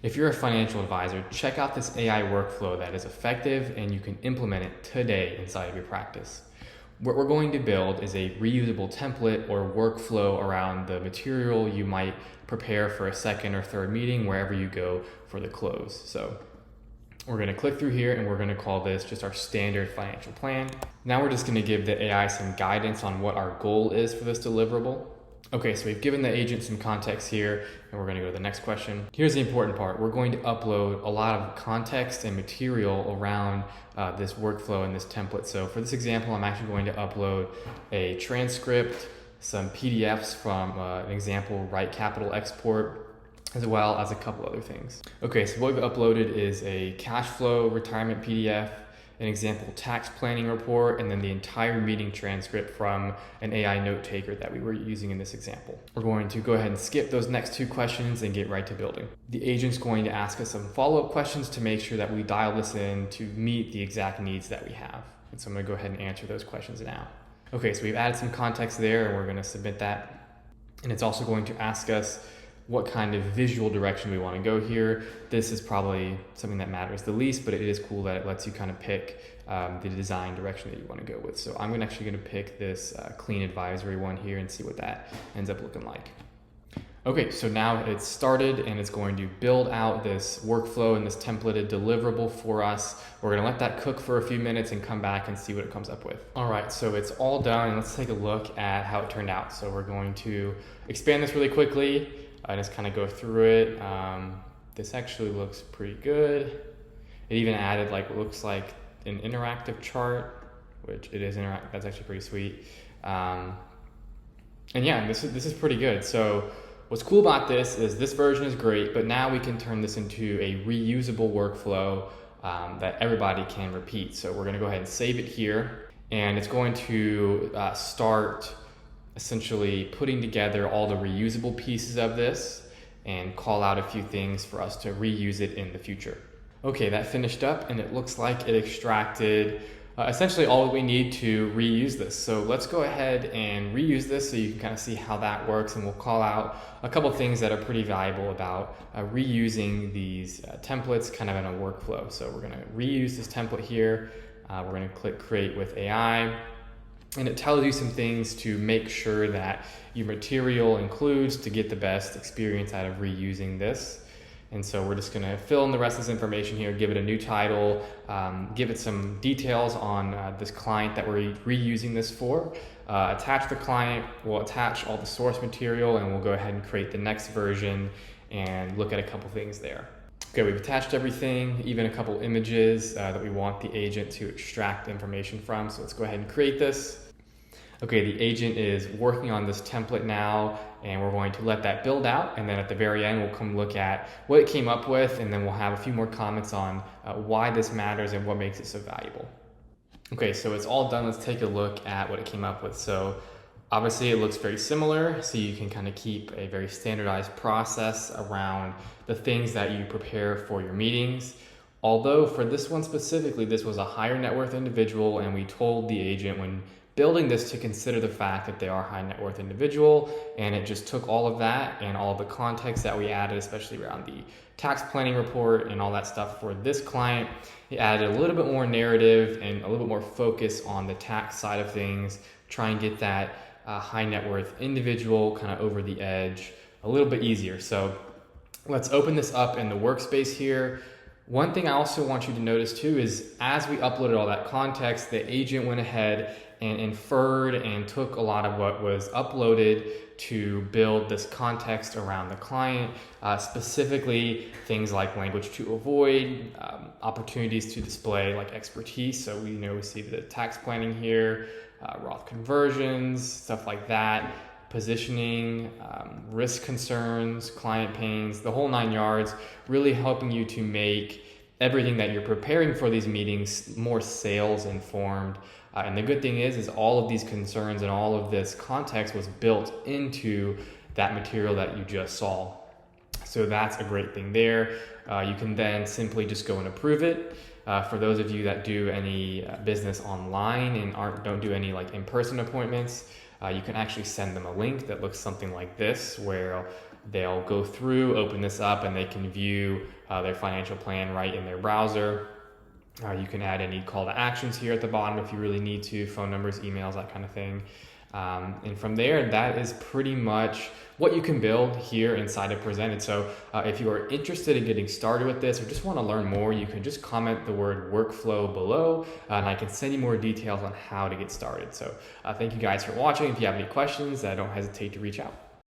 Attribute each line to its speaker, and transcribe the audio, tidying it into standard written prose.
Speaker 1: If you're a financial advisor, check out this AI workflow that is effective and you can implement it today inside of your practice. What we're going to build is a reusable template or workflow around the material you might prepare for a second or third meeting wherever you go for the close. So we're going to click through here and we're going to call this just our standard financial plan. Now we're just going to give the AI some guidance on what our goal is for this deliverable. Okay, so we've given the agent some context here, and we're going to go to the next question. Here's the important part. We're going to upload a lot of context and material around this workflow and this template. So for this example, I'm actually going to upload a transcript, some PDFs from an example write capital export, as well as a couple other things. Okay, so what we've uploaded is a cash flow retirement PDF, an example tax planning report, and then the entire meeting transcript from an AI note taker that we were using in this example. We're going to go ahead and skip those next two questions and get right to building. The agent's going to ask us some follow-up questions to make sure that we dial this in to meet the exact needs that we have. And so I'm gonna go ahead and answer those questions now. Okay, so we've added some context there and we're gonna submit that. And it's also going to ask us what kind of visual direction we want to go here. This is probably something that matters the least, but it is cool that it lets you kind of pick the design direction that you want to go with. So I'm actually going to pick this clean advisory one here and see what that ends up looking like. Okay, so now it's started and it's going to build out this workflow and this templated deliverable for us. We're going to let that cook for a few minutes and come back and see what it comes up with. All right, so it's all done and let's take a look at how it turned out. So we're going to expand this really quickly. I just kind of go through it. This actually looks pretty good. It even added what looks like an interactive chart, which it is interactive. That's actually pretty sweet. And yeah, this is pretty good. So what's cool about this is this version is great, but now we can turn this into a reusable workflow that everybody can repeat. So we're going to go ahead and save it here, and it's going to start essentially putting together all the reusable pieces of this and call out a few things for us to reuse it in the future. Okay, that finished up and it looks like it extracted essentially all we need to reuse this. So let's go ahead and reuse this so you can kind of see how that works, and we'll call out a couple things that are pretty valuable about reusing these templates kind of in a workflow. So we're gonna reuse this template here. We're gonna click Create with AI. And it tells you some things to make sure that your material includes to get the best experience out of reusing this. And so we're just gonna fill in the rest of this information here, give it a new title, give it some details on this client that we're reusing this for, attach the client, we'll attach all the source material, and we'll go ahead and create the next version and look at a couple things there. Okay, we've attached everything, even a couple images that we want the agent to extract information from. So let's go ahead and create this. Okay, the agent is working on this template now, and we're going to let that build out, and then at the very end we'll come look at what it came up with, and then we'll have a few more comments on why this matters and what makes it so valuable. Okay, so it's all done. Let's take a look at what it came up with. So obviously it looks very similar, so you can kind of keep a very standardized process around the things that you prepare for your meetings. Although for this one specifically, this was a higher net worth individual, and we told the agent when building this to consider the fact that they are a high net worth individual, and it just took all of that and all of the context that we added, especially around the tax planning report and all that stuff for this client. It added a little bit more narrative and a little bit more focus on the tax side of things, try and get that high net worth individual kind of over the edge a little bit easier. So let's open this up in the workspace here. One thing I also want you to notice too is as we uploaded all that context, the agent went ahead and inferred and took a lot of what was uploaded to build this context around the client, specifically things like language to avoid, opportunities to display like expertise. So we see the tax planning here, Roth conversions, stuff like that, positioning, risk concerns, client pains, the whole 9 yards, really helping you to make everything that you're preparing for these meetings more sales informed. And the good thing is all of these concerns and all of this context was built into that material that you just saw. So that's a great thing there. You can then simply just go and approve it. For those of you that do any business online and don't do any in-person appointments, you can actually send them a link that looks something like this, where they'll go through, open this up, and they can view their financial plan right in their browser. You can add any call to actions here at the bottom if you really need to, phone numbers, emails, that kind of thing. And from there, that is pretty much what you can build here inside of Prezentd. So if you are interested in getting started with this or just want to learn more, you can just comment the word workflow below, and I can send you more details on how to get started. So thank you guys for watching. If you have any questions, don't hesitate to reach out.